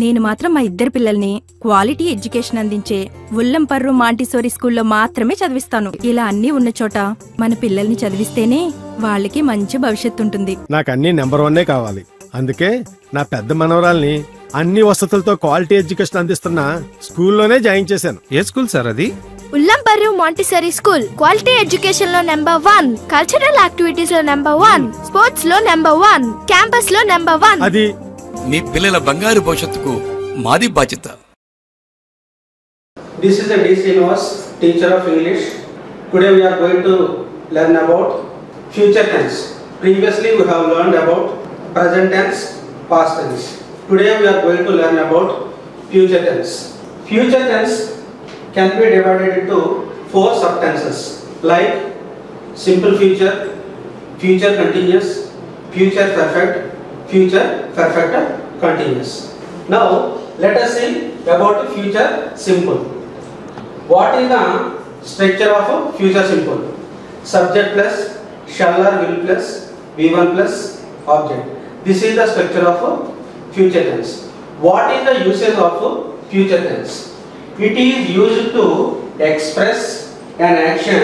నేను మాత్రం మా ఇద్దరు పిల్లల్ని క్వాలిటీ ఎడ్యుకేషన్ అందించే ఉల్లంపర్రు మాంటిసోరీ స్కూల్లో మాత్రమే చదివిస్తాను. ఇలా అన్నీ ఉన్న చోట మన పిల్లల్ని చదివిస్తేనే వాళ్ళకి మంచి భవిష్యత్తు ఉంటుంది. నాకు అన్ని నెంబర్ 1 కావాలి. అందుకే నా పెద్ద మనవరాల్ని అన్ని వసతులతో క్వాలిటీ ఎడ్యుకేషన్ అందిస్తున్న స్కూల్లోనే జాయిన్ చేశాను. ఏ స్కూల్ సార్ అది? Ullamparru Montessori School. Quality education lo number 1. Cultural activities lo number 1. Sports lo number 1. Campus lo number 1. అది మీ పిల్లల బంగారు భవిష్యత్తుకు మాది బాధ్యత. This is the D. Srinivas, teacher of English. Today we are going to learn about future tense. Previously we have learned about present tense, past tense. Today we are going to learn about future tense. Future tense can be divided into 4 subtenses like simple future, future continuous, future perfect, future perfect continuous. Now let us see about future simple. What is the structure of future simple? Subject plus shall or will plus V1 plus object. This is the structure of future tense. What is the usage of future tense? It is used to express an action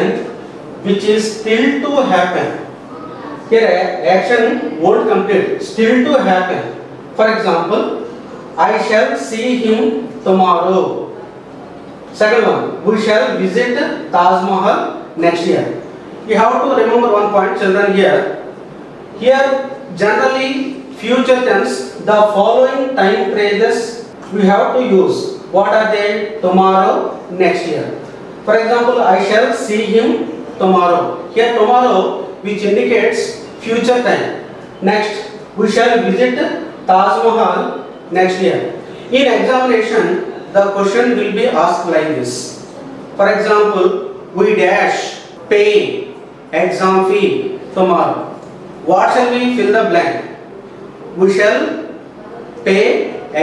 which is still to happen. Here action won't complete, still to happen. For example, I shall see him tomorrow. Second one, we shall visit Taj Mahal next year. You have to remember one point, children, here. Here generally future tense, the following time phrases we have to use. What are they? Tomorrow, next year. For example, I shall see him tomorrow. Here tomorrow which indicates future time. Next, we shall visit Taj Mahal next year. In examination, the question will be asked like this. For example, we dash pay exam fee tomorrow. What shall we fill the blank? We shall pay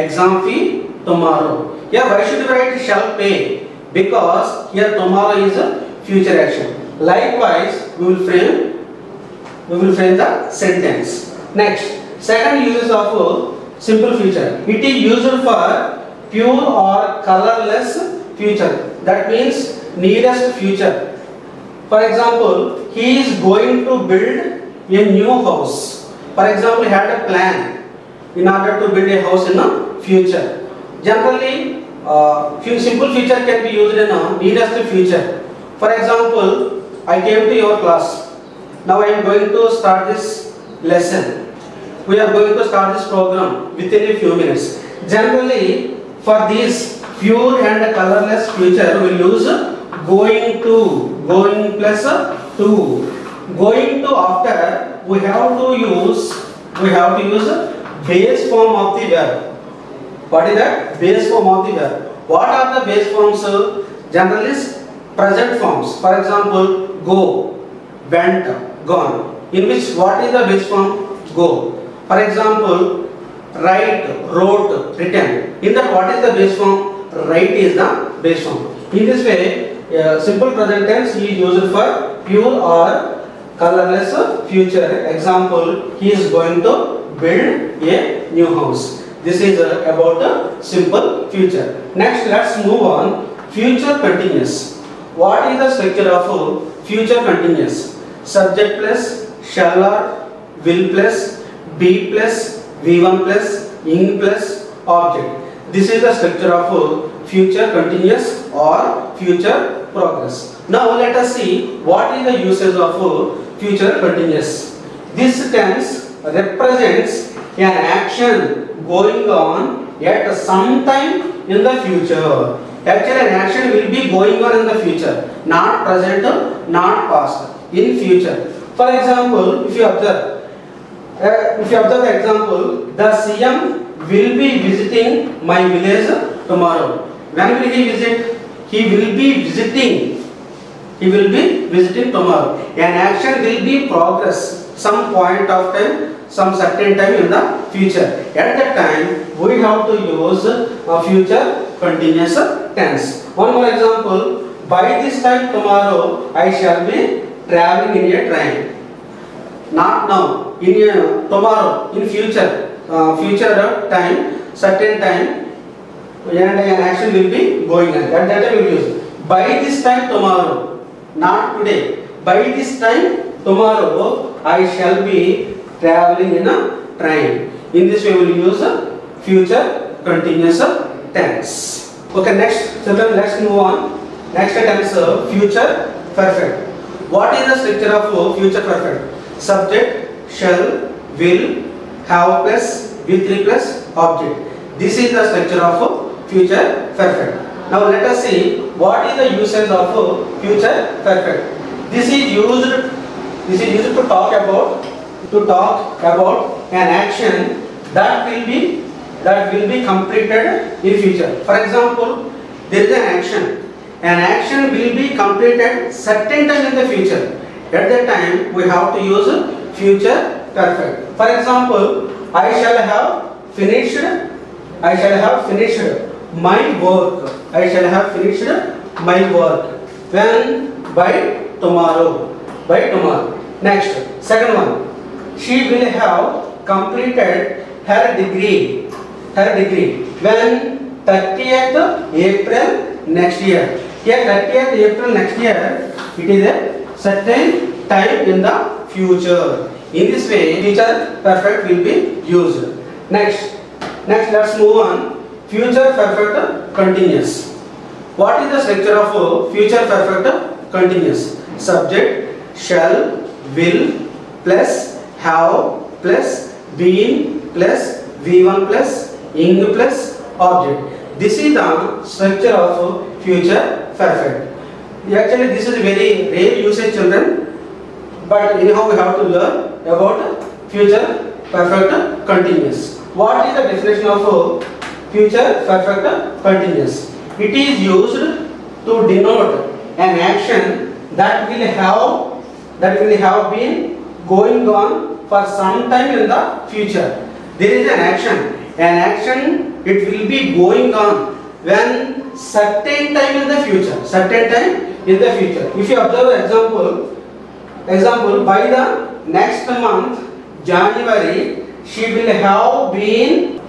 exam fee tomorrow. Here why should we write shall pay? Because here tomorrow is a future action. Likewise, we will frame the sentence. Next, second uses of simple future. It is used for pure or colorless future. That means nearest future. For example, he is going to build a new house. For example, he had a plan in order to build a house in the future. Generally, simple future can be used in a nearest future. For example, I came to your class. Now I am going to start this lesson. We are going to start this program within a few minutes. Generally, for this pure and colorless future, we will use going to, going plus to. Going to after we have to use base form of the verb. What is that? Base form of the verb. What are the base forms? Generally present forms. For example, go, went, gone. In which what is the base form? Go. For example, write, wrote, written. In that what is the base form? Write is the base form. In this way, simple present tense is used for pure or colorless future. Example, he is going to build a new house. This is about the simple future. Next, let's move on. Future continuous. What is the structure of future continuous? Subject plus shall or will plus be plus V1 plus ing plus object. This is the structure of future continuous or future progress. Now let us see what is the usage of future continuous. This tense represents an action going on at some time in the future. Actually, an action will be going on in the future, not present, not past, in future. For example, if you observe the example, the CM will be visiting my village tomorrow. When will he visit? He will be visiting tomorrow. An action will be progress some point of time, some certain time in the future. At that time, we have to use a future continuous tense. One more example, by this time tomorrow I shall be traveling in a train. Not now, tomorrow, in future time certain time and an action will be going on. At that time we will use by this time tomorrow, not today. By this time tomorrow I shall be traveling in a train. In this way we will use future continuous tense. Okay, next children, let's move on. Next tense, future perfect. What is the structure of future perfect? Subject, shall, will, have plus, with plus, object. This is the structure of future perfect. Now let us see what is the usage of future perfect. This is used to talk about an action that will be completed in future. For example, there is an action. An action will be completed certain time in the future. At that time we have to use future perfect. For example, I shall have finished my work. I shall have finished my work. When? By tomorrow. Next, second one. She will have completed her degree. When? 30th April next year. Here 30th April next year, it is a certain time in the future. In this way, future perfect will be used. Next, let's move on. Future perfect continuous. What is the structure of future perfect continuous? Subject, shall, will plus, have plus, been plus, v1 plus, ing plus, object. This is the structure of future perfect. Actually, this is very rare usage, children. But anyhow, we have to learn about future perfect continuous. What is the definition of future perfect continuous? It is used to denote an action that will have been going on for some time in the future. There is an action it will be going on when certain time in the future. If you observe example, by the next month January, she will have been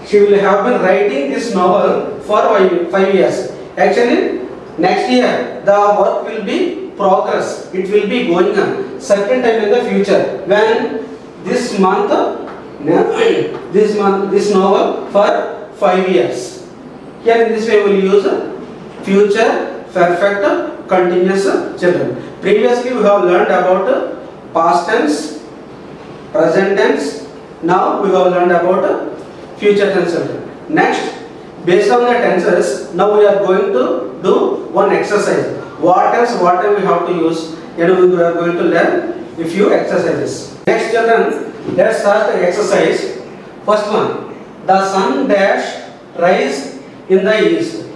writing this novel for 5 years. Actually, next year the work will be progress. It will be going on certain time in the future. When this novel for 5 years. Here in this way we will use future perfect continuous, children. Previously we have learned about past tense, present tense. Now we have learned about future tense, children. Next, based on the tenses, now we are going to do one exercise. What else we have to use? And we are going to learn a few exercises. Next, children, let's start the exercise. First one, the sun dash rise in the east.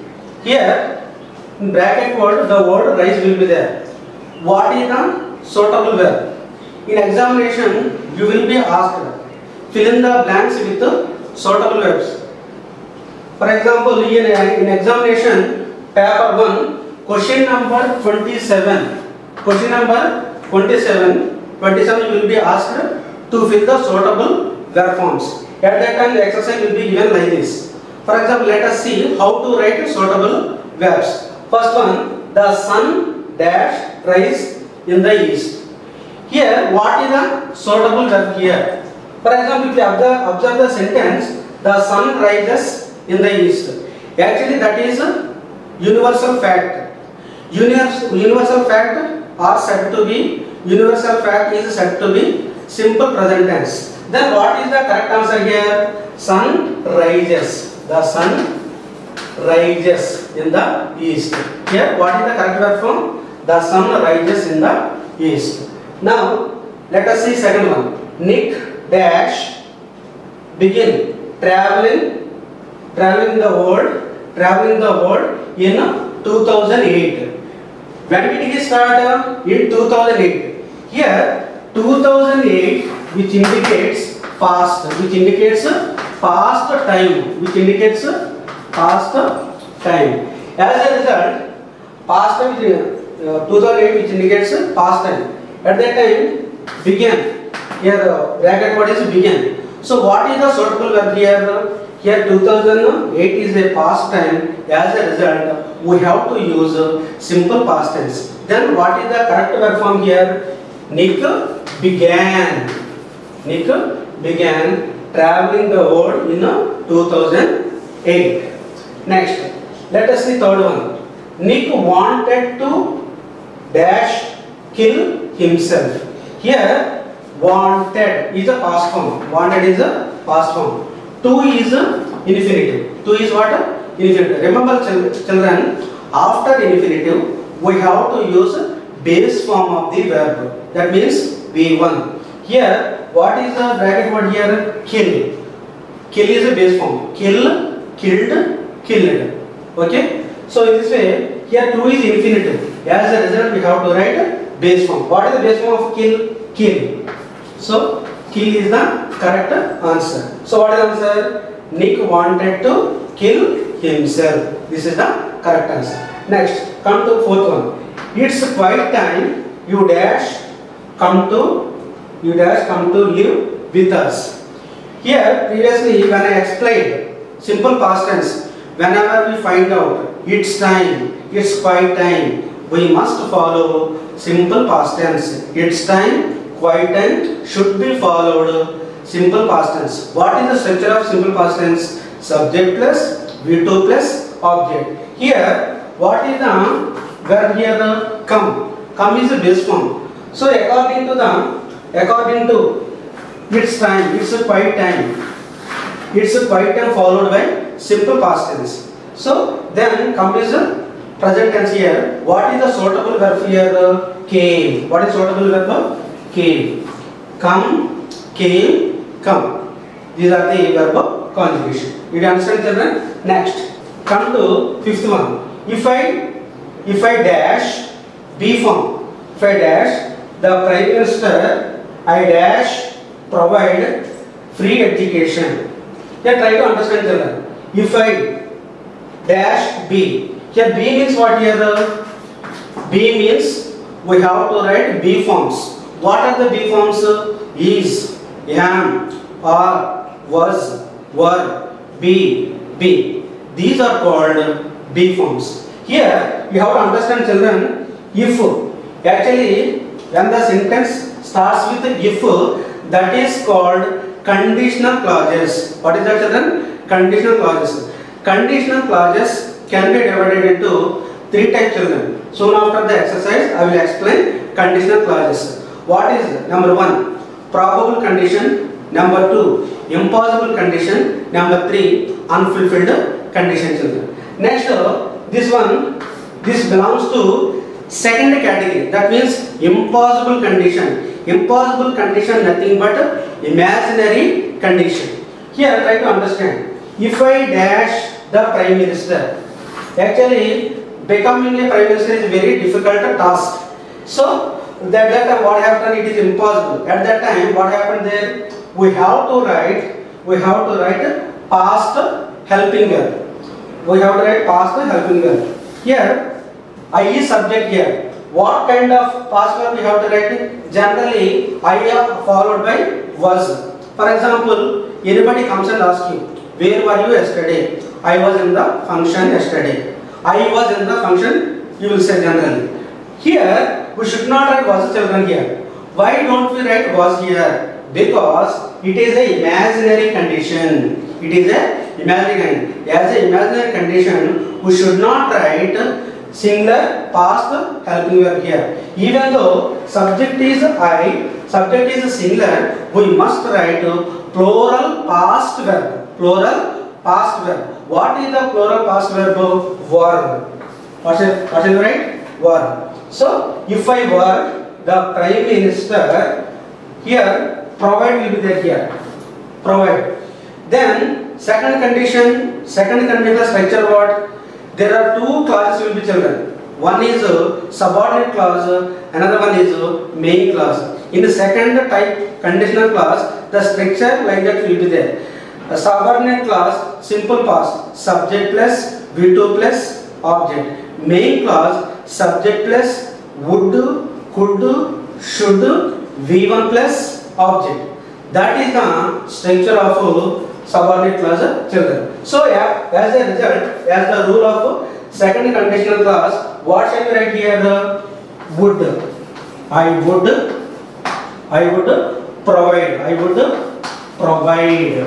Here, in bracket word, the word rise will be there. What is the suitable verb? In examination, you will be asked, fill in the blanks with suitable verbs. For example, in examination, paper 1, question number 27. Question number 27 you will be asked to fill the suitable verb forms. At that time, the exercise will be given like this. For example, let us see how to write suitable verbs. First one, the sun dash rise in the east. Here, what is the suitable verb here? For example, if you observe the sentence, the sun rises in the east. Actually, that is a universal fact. Universal fact is said to be simple present tense. Then what is the correct answer here? Sun rises. The sun rises in the east. Here, what is the correct verb form? The sun rises in the east. Now, let us see second one. Nick dash begin traveling the world in 2008. When did he start? In 2008. Here, 2008, which indicates past time. As a result, past time 2008, which indicates past time. At that time, began. Here the bracket word is began. So what is the suitable verb here? Here 2008 is a past time. As a result, we have to use simple past tense. Then what is the correct verb form here? Nick began. Nick began traveling the world in 2008. Next, let us see third one. Nick wanted to dash kill himself. Here wanted is a past form. Wanted is a past form. To is infinitive. To is what? Infinitive. Remember children, after infinitive we have to use base form of the verb. That means V1. Here what is the bracket word here? Kill. Kill is a base form. Kill, killed, killed. Okay. So in this way, here to is infinitive. As a result, we have to write base form. What is the base form of kill? Kill. So kill is the correct answer. So what is the answer? Nick wanted to kill himself. This is the correct answer. Next, come to fourth one. It's quite time you dash come to live with us. Here previously when I explained simple past tense, whenever we find out it's time, it's quite time, we must follow simple past tense. It's time, quite time should be followed simple past tense. What is the structure of simple past tense? Subject plus V2 plus object. Here what is the verb here? Come. Come is a base form. So according to it's time, it's a quite time. It's a quite time followed by simple past tense. So then come is a present tense here. What is the suitable verb here? Came. What is suitable verb? Came. Come, came, come. These are the verb conjugation. You understand children? Next, come to fifth one. If I dash B form, if I dash the Prime Minister, I dash provide free education. Here try to understand children. If I dash B, here B means what here? B means we have to write B forms. What are the B forms? Is, am, are, was, were, be, be. These are called B forms. Here you have to understand children, if actually when the sentence starts with if, that is called conditional clauses. What is that children? Conditional clauses. Conditional clauses can be divided into three types children. Soon after the exercise I will explain conditional clauses. What is number 1? Probable condition. Number 2, impossible condition. Number 3, unfulfilled condition children. Next, this belongs to second category. That means impossible condition. Impossible condition nothing but imaginary condition. Here try to understand. If I dash the Prime Minister, actually becoming a Prime Minister is a very difficult task. So that time what happened? It is impossible. At that time what happened there? We have to write past helping verb. We have to write past helping verb. Here I is subject here. What kind of past verb we have to write? Generally I followed by was. For example, anybody comes and asks you, where were you yesterday? I was in the function yesterday. I was in the function, you will say generally. Here we should not write was children here. Why don't we write was here? Because it is a imaginary condition. It is a imaginary condition. As a imaginary condition, we should not write singular past helping verb here. Even though subject is I, subject is singular, we must write plural past verb. Plural past verb. What is the plural past verb? Were. What is the right? Were. So if I were the Prime Minister, here provide will be there here. Provide. Then second condition structure what? There are two clauses will be children. One is subordinate clause, another one is main clause. In the second type conditional clause, the structure like that will be there. A subordinate clause, simple past, subject plus V2 plus object. Main clause, subject plus would, could, should, V1 plus object. That is the structure of subordinate clause children. So yeah, as a result, as the rule of second conditional clause, what shall we write here? Would. I would provide. I would provide.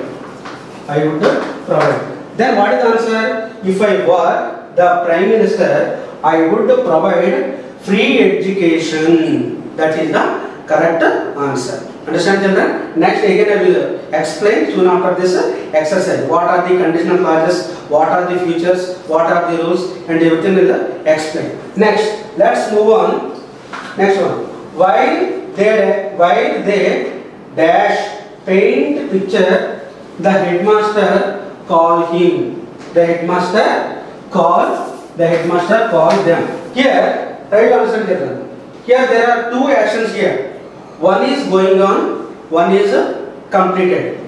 Then what is the answer? If I were the Prime Minister, I would provide free education. That is the correct answer. Understand, children? Next, again I will explain soon after this exercise. What are the conditional clauses? What are the features? What are the rules? And everything will explain. Next, let's move on. Next one. While they dash paint picture, the headmaster call him. The headmaster call them. Here, try to understand, children. Here there are two actions here. One is going on, one is completed.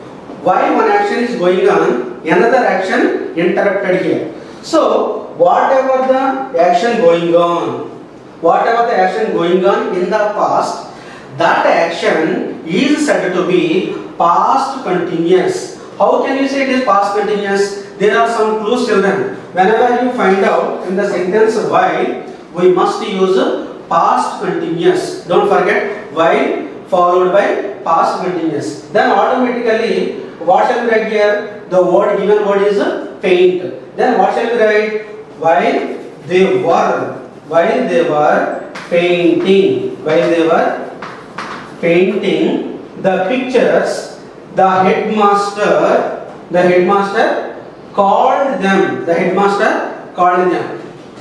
While one action is going on, another action interrupted here. So whatever the action going on in the past, that action is said to be past continuous. How can you say it is past continuous? There are some clues, children. Whenever you find out in the sentence while, we must use past continuous. Don't forget while followed by past continuous. Then automatically, what shall we write here? The given word is paint. Then what shall we write? While they were painting the pictures, the headmaster called them.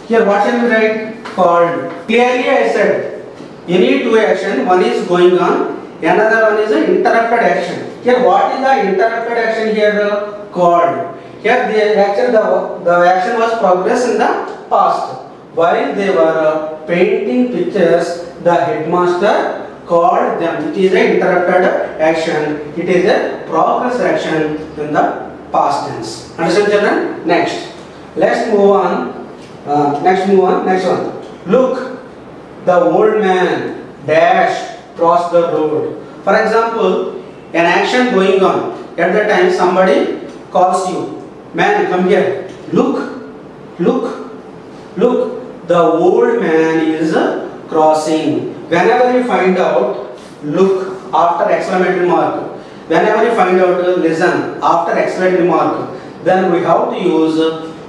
Here what shall we write? Called. Clearly I said, any two action, one is going on, another one is an interrupted action. Here what is the interrupted action here? Called. Here the action was progress in the past. While they were painting pictures, the headmaster called them. It is an interrupted action. It is a progress action in the past tense. Understand, children? Next. Let's move on. Next one. Look, the old man dash cross the road. For example, an action going on. At the time somebody calls you. Man, come here. Look. The old man is crossing. Whenever you find out look after exclamatory mark, whenever you find out listen after exclamatory mark, then we have to use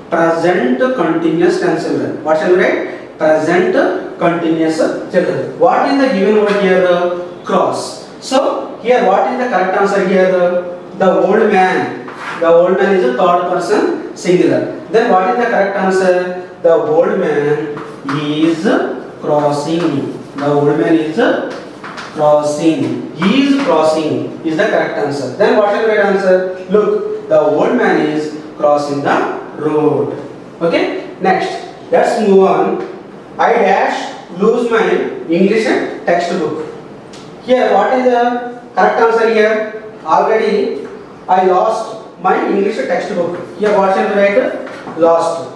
present continuous tense. What shall we write? Present continuous children. What is the given word here? Cross. So here what is the correct answer here? The old man. The old man is a third person singular. Then what is the correct answer? The old man is crossing. The old man is crossing. He is crossing is the correct answer. Then what is the right answer? Look, the old man is crossing the road. Okay. Next, let's move on. I dash lose my English textbook. Here, what is the correct answer here? Already, I lost my English textbook. Here, what shall we write? Lost.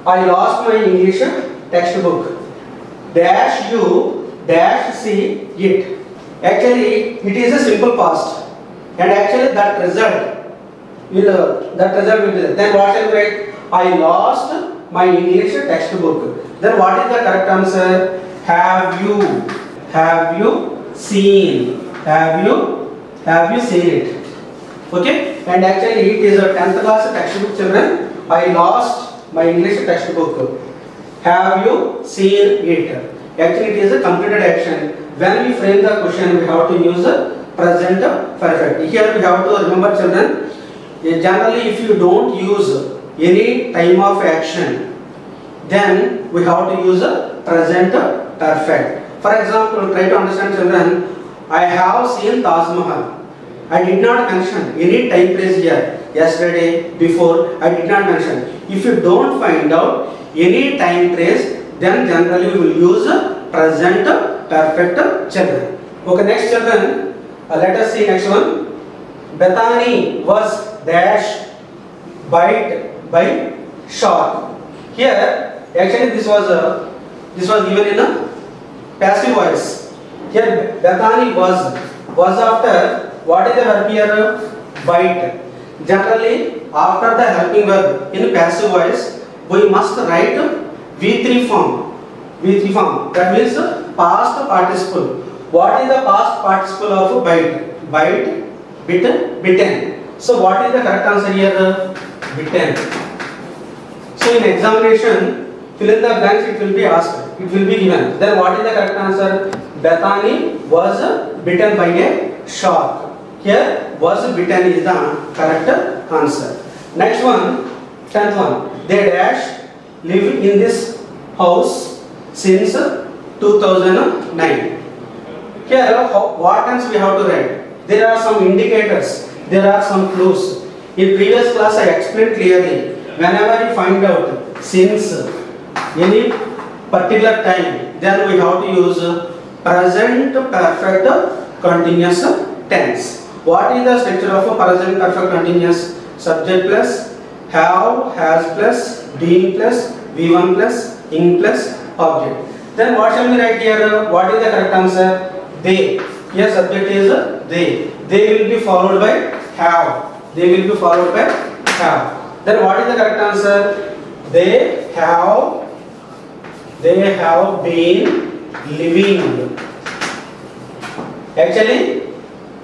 I lost my English textbook. Dash you, dash see it. Actually, it is a simple past, and actually that result will be there. Then what shall we write? I lost my English textbook. Then what is the correct answer? Have you seen? Have you seen it? Okay. And actually, it is a 10th class textbook, children. I lost my English textbook. Have you seen it? Actually, it is a completed action. When we frame the question, we have to use present perfect. Here we have to remember, children, generally if you don't use any time of action, then we have to use present perfect. For example, try to understand, children. I have seen Taj Mahal. I did not mention any time phrase here. Yesterday, before, I did not mention. If you don't find out any time phrase, then generally we will use present perfect, children. Okay, next, children, let us see next one. Bethany was dash bite by shark. Here, actually, this was given in a passive voice. Here, Bethany was after what is the verb here? Bite. Generally, after the helping verb in passive voice, we must write V3 form. V3 form. That means past participle. What is the past participle of bite? Bite, bitten, bitten. So what is the correct answer here? Bitten. So in examination, fill in the blanks, it will be asked. It will be given. Then what is the correct answer? Bethany was bitten by a shark. Here, was bitten is the correct answer. Next one, 10th one. They dash live in this house since 2009. Here, what else we have to write? There are some indicators. There are some clues. In previous class, I explained clearly. Whenever you find out since any particular time, then we have to use present perfect continuous tense. What is the structure of a present perfect continuous? Subject plus, have, has plus, being plus, V1 plus, ing plus, object. Then what shall we write here? What is the correct answer? They. Here subject is they. They will be followed by have. They will be followed by have. Then what is the correct answer? They have been living. Actually,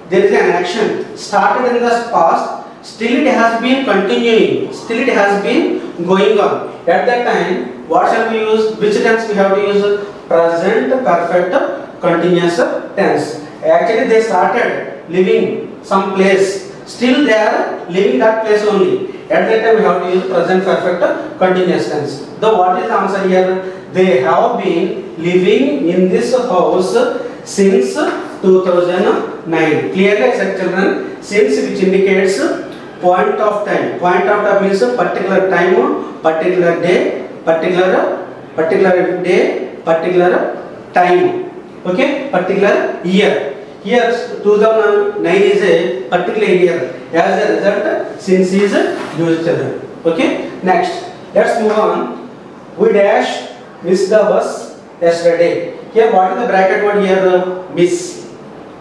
there is an action started in the past, still it has been continuing, still it has been going on. At that time, what shall we use? Which tense we have to use? Present perfect continuous tense. Actually, they started living some place, still they are living that place only. At that time, we have to use present perfect continuous tense. So what is the answer here? They have been living in this house since 2009. Clearly I said, children, since which indicates point of time. Point of time means a particular time, particular day, particular day, particular time. Okay, particular year. Here 2009 is a particular year. As a result, since is used, children. Okay. Next, let's move on. We dash missed the bus yesterday. Here, what is the bracket word here? Miss.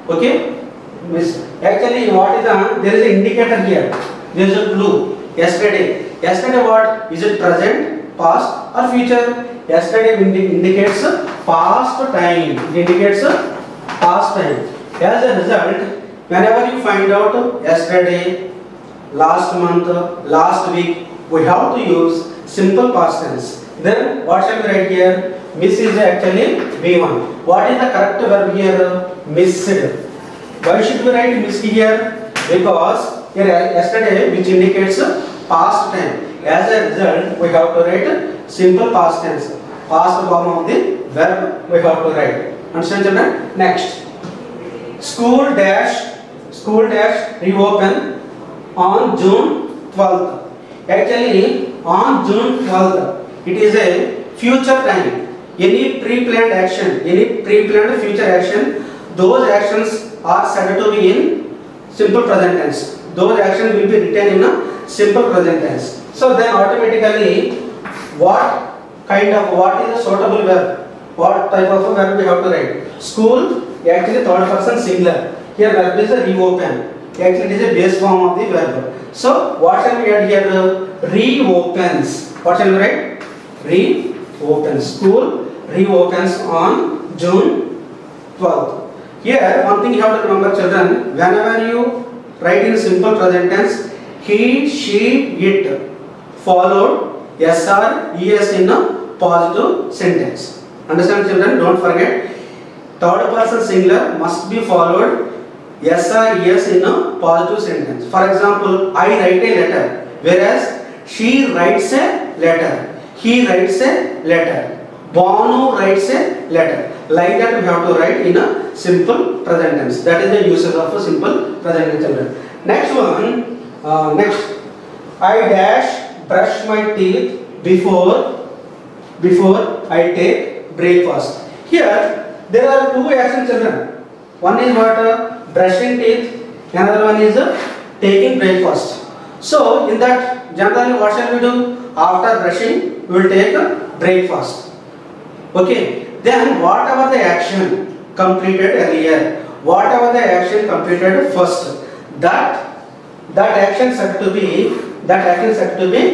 Okay, miss. Actually, what is the? There is an indicator here. There is a clue. Yesterday. Yesterday, what is it? Present, past, or future? Yesterday indicates past time. It indicates past time. As a result, whenever you find out yesterday, last month, last week, we have to use simple past tense. Then what shall we write here? Miss is actually V1. What is the correct verb here? Missed. Why should we write missed here? Because here yesterday, which indicates past time. As a result, we have to write simple past tense. Past form of the verb we have to write. Understand, children? Next. School dash reopen on June 12th. Actually, on June 12th, it is a future time. Any pre-planned action, any pre-planned future action, those actions are said to be in simple present tense. Those actions will be written in a simple present tense. So then automatically, what is a suitable verb? What type of a verb we have to write? School, actually third person singular. Here verb is a reopen. Actually it is a base form of the verb. So what shall we add here? Reopens. What shall we write? Reopens. School reopens on June 12th. Here one thing you have to remember, children, whenever you write in simple present tense, he, she, it, followed SR, ES in a positive sentence. Understand, children? Don't forget, third person singular must be followed SR, ES in a positive sentence. For example, I write a letter, whereas she writes a letter, he writes a letter, Bonu writes a letter. Like that we have to write in a simple present tense. That is the usage of a simple present tense, children. Next one, next. I dash brush my teeth before I take breakfast. Here there are two actions, children. One is what? Brushing teeth. Another one is taking breakfast. So in that, generally what shall we do? After brushing, we will take breakfast. Okay. Then whatever the action completed earlier, whatever the action completed first, that that action said to be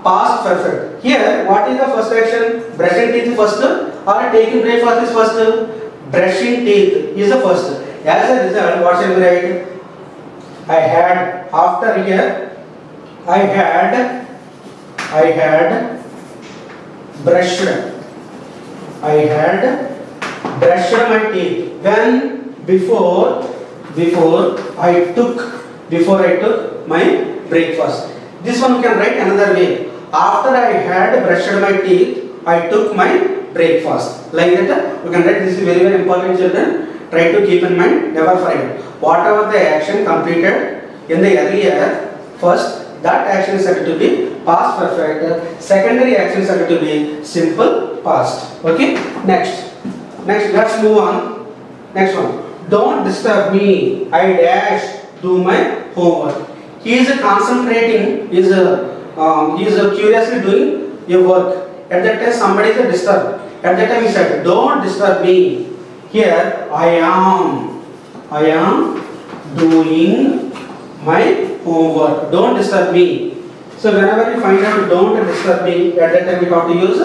past perfect. Here, what is the first action? Brushing teeth first or taking breakfast is first? Brushing teeth is the first. As a result, what shall we write? I had, after here, I had brushed my teeth when before I took my breakfast. This one we can write another way. After I had brushed my teeth, I took my breakfast. Like that, we can write. This is very, very important, children. Try to keep in mind, never forget. Whatever the action completed in the earlier, first, that action is said to be past perfect. Secondary action is said to be simple past. Okay? Next, let's move on. Next one. Don't disturb me. I dash do my homework. He is concentrating. He is curiously doing your work. At that time, somebody is disturbed. At that time, he said, "Don't disturb me." Here, I am doing my homework. Don't disturb me. So whenever you find out don't disturb me, at that time we have to use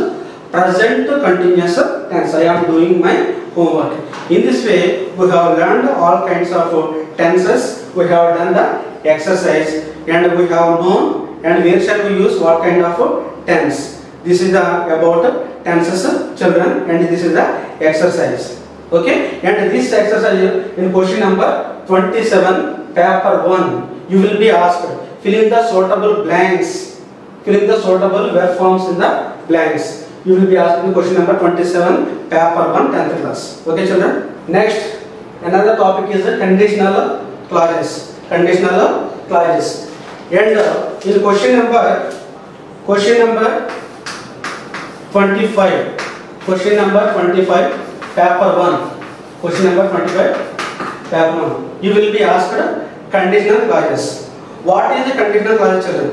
present continuous tense. I am doing my homework. In this way, we have learned all kinds of tenses. We have done the exercise and we have known and where shall we use what kind of tense. This is the about tenses, children, and this is the exercise. Okay, and this exercise in question number 27, paper 1, you will be asked fill in the suitable blanks, fill in the suitable verb forms in the blanks. You will be asked in question number 27, paper 1, 10th class. Okay, children. Next, another topic is conditional clauses. Conditional clauses. And in question number 25, question number 25, paper 1, question number 25, paper 1, you will be asked conditional clauses. What is the conditional clause, children?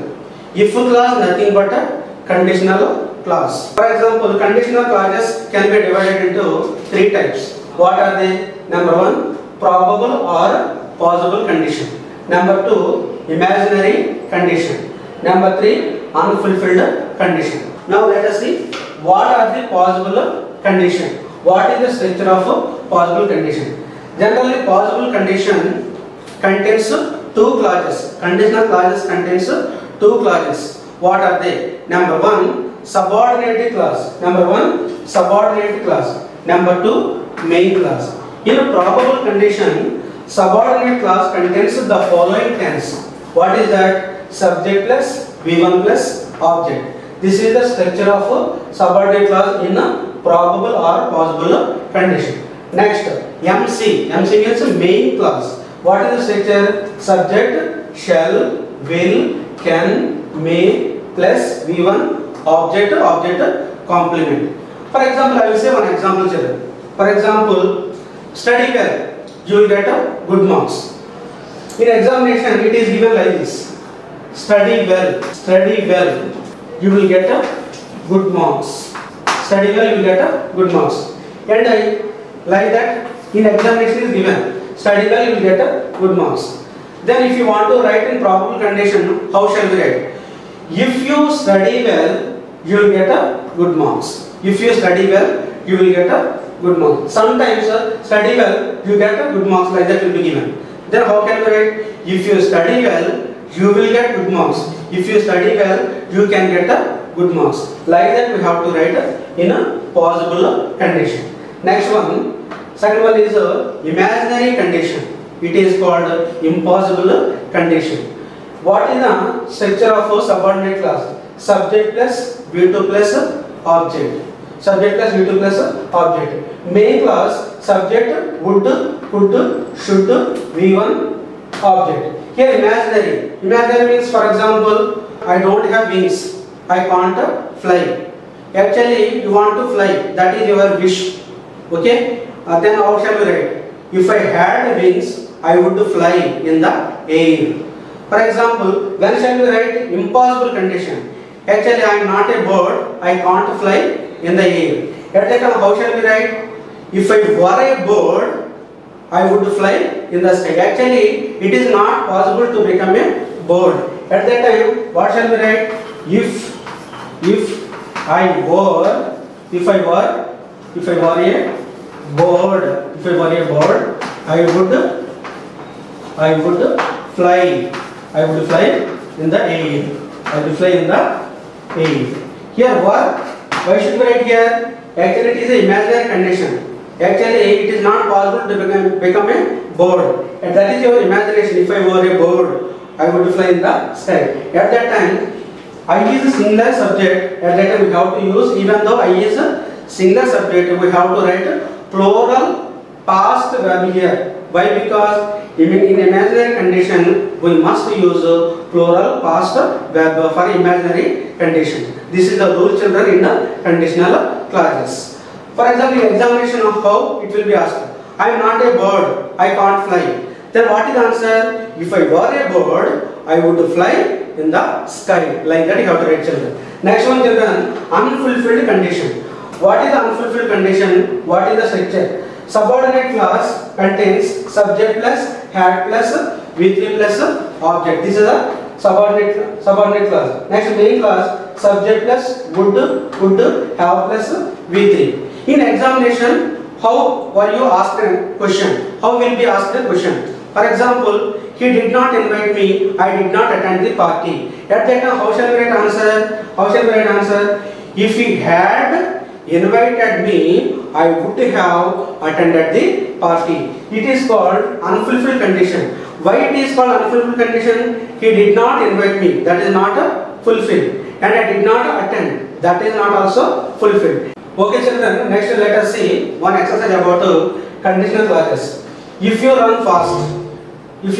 If clause nothing but a conditional clause. For example, conditional clauses can be divided into 3 types. What are they? Number 1, probable or possible condition. Number 2, imaginary condition. Number 3, unfulfilled condition. Now let us see what are the possible condition. What is the structure of possible condition? Generally, possible condition contains 2 clauses. Conditional clauses contains 2 clauses. What are they? Number 1, subordinate clause. Number 1, subordinate clause. Number 2, main clause. In a probable condition, subordinate clause contains the following tense. What is that? Subject plus V1 plus object. This is the structure of subordinate clause in a probable or possible condition. Next, MC. MC means main clause. What is the structure? Subject, shall, will, can, may plus V1 object, object complement. For example, I will say one example, children. For example, study well, you will get a good marks. In examination, it is given like this. Study well, you will get a good marks. Study well, you will get a good marks. And like that, in examination is given. Study well, you will get a good marks. Then if you want to write in probable condition, how shall we write? If you study well, you will get a good marks. If you study well, you will get a good marks. Sometimes study well, you get a good marks, like that will be given. Then how can we write? If you study well, you will get good marks. If you study well, you can get a good marks. Like that we have to write in a possible condition. Next one, second one is imaginary condition. It is called impossible condition. What is the structure of a subordinate clause? Subject plus V2 plus object. Subject plus V2 plus object. Main clause, subject would, could, should, V1 object. Here imaginary. Imaginary means, for example, I don't have wings. I can't fly. Actually, you want to fly. That is your wish. Okay? Then how shall we write? If I had wings, I would fly in the air. For example, when shall we write impossible condition? Actually, I am not a bird. I can't fly in the air. At that time, how shall we write? If I were a bird, I would fly in the sky. Actually, it is not possible to become a bird. At that time, what shall we write? If I were a bird, I would fly in the air. Here what? Why should we write here? Actually, it is an imaginary condition. Actually, it is not possible to become a bird. And that is your imagination. If I were a bird, I would fly in the sky. At that time, I is a singular subject. At that time, we have to use, even though I is a singular subject, we have to write plural past verb here. Why? Because in imaginary condition, we must use plural past verb for imaginary condition. This is the rule, children, in the conditional clauses. For example, in examination of how it will be asked. I am not a bird, I can't fly. Then what is the answer? If I were a bird, I would fly in the sky. Like that you have to write, children. Next one, children, unfulfilled condition. What is the unfulfilled condition? What is the structure? Subordinate clause contains subject plus had plus V3 plus object. This is a subordinate clause. Next, main clause subject plus would have plus V3. In examination, how were you asked a question? How will be asked a question? For example, he did not invite me, I did not attend the party. At that time, how shall we write answer? If he had invited me, I would have attended the party. It is called unfulfilled condition. Why it is called unfulfilled condition? He did not invite me, that is not fulfilled. And I did not attend, that is not also fulfilled. Okay, children, next let us see one exercise about conditional clauses. If you run fast is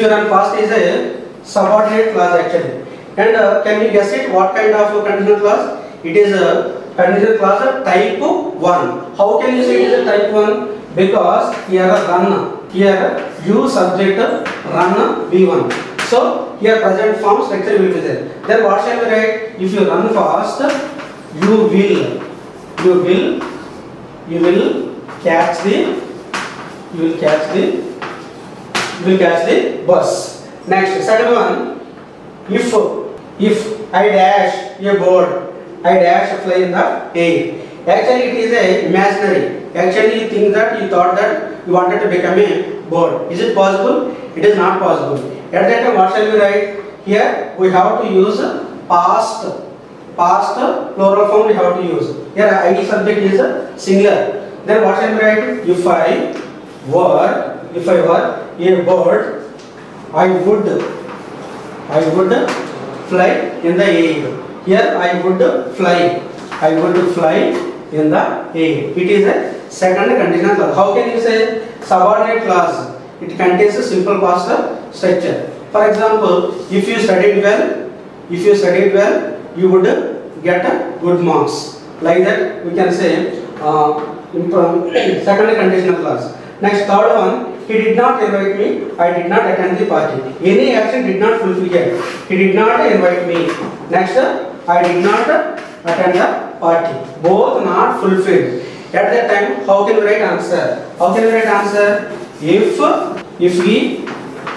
a subordinate clause actually. And can you guess it? What kind of conditional clause? It is a conditional clause type 1. How can you say it is a type 1? Because here run, here you subject run V1. So here present form structure will be there. Then what shall we write? If you run fast, you will catch the bus. Next, second one, if I dash a bird, I dash fly in the air. Actually, it is a imaginary. Actually, you thought that you wanted to become a bird. Is it possible? It is not possible. At that time, what shall we write? Here we have to use past plural form we have to use. Here I subject is singular. Then what shall we write? If I were a bird, I would fly in the air. Here I would fly in the air. It is a second conditional clause. How can you say subordinate clause? It contains a simple past structure. For example, if you studied well, you would get good marks. Like that we can say second conditional clause. Next, third one, he did not invite me, I did not attend the party. Any action did not fulfill here. He did not invite me. Next, I did not attend the party. Both not fulfilled. At that time, how can we write answer? If he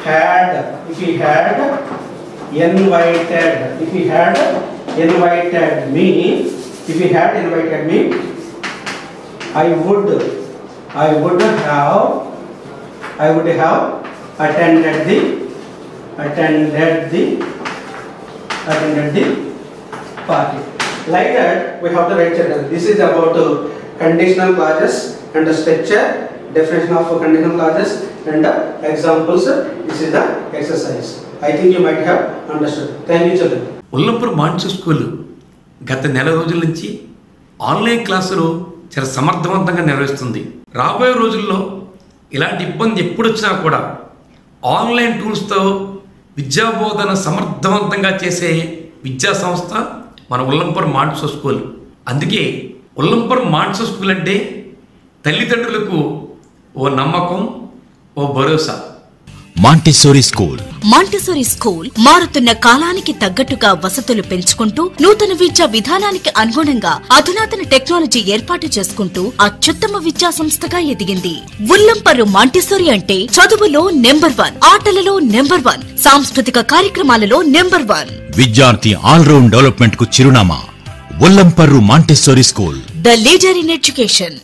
had invited me, I would have attended the party. Like that, we have to write, children. This is about conditional clauses and the structure, definition of conditional clauses and the examples. This is the exercise. I think you might have understood. Thank you, children. Ullampur Montessori school గత నెల రోజుల నుంచి online క్లాసులు చాలా సమర్థవంతంగా నిర్వహిస్తుంది. రాబోయే రోజుల్లో ఇలాంటి ఇబ్బంది ఎప్పుడు వచ్చినా కూడా ఆన్లైన్ టూల్స్తో విద్యాబోధన సమర్థవంతంగా చేసే విద్యా సంస్థ మన ఉల్లంపూర్ మాంటెస్సోరి స్కూల్. అందుకే ఉల్లంపూర్ మాంటెస్సోరి స్కూల్ అంటే తల్లిదండ్రులకు ఓ నమ్మకం, ఓ భరోసా. మాంటెస్సోరి స్కూల్. మాంటెస్సోరి స్కూల్ మారుతున్న కాలానికి తగ్గట్టుగా వసతులు పెంచుకుంటూ నూతన విద్యా విధానానికి అనుగుణంగా అధునాతన టెక్నాలజీ ఏర్పాటు చేసుకుంటూ అత్యుత్తమ విద్యా సంస్థగా ఎదిగింది. ఉల్లంపర్రు మాంటెస్సోరి అంటే చదువులో నెంబర్ 1, ఆటలలో నెంబర్ 1, సాంస్కృతిక కార్యక్రమాలలో నెంబర్ 1. విద్యార్థి ఆల్రౌండ్ డెవలప్మెంట్ కు చిరునామా Ullamparru Montessori school, the leader in education.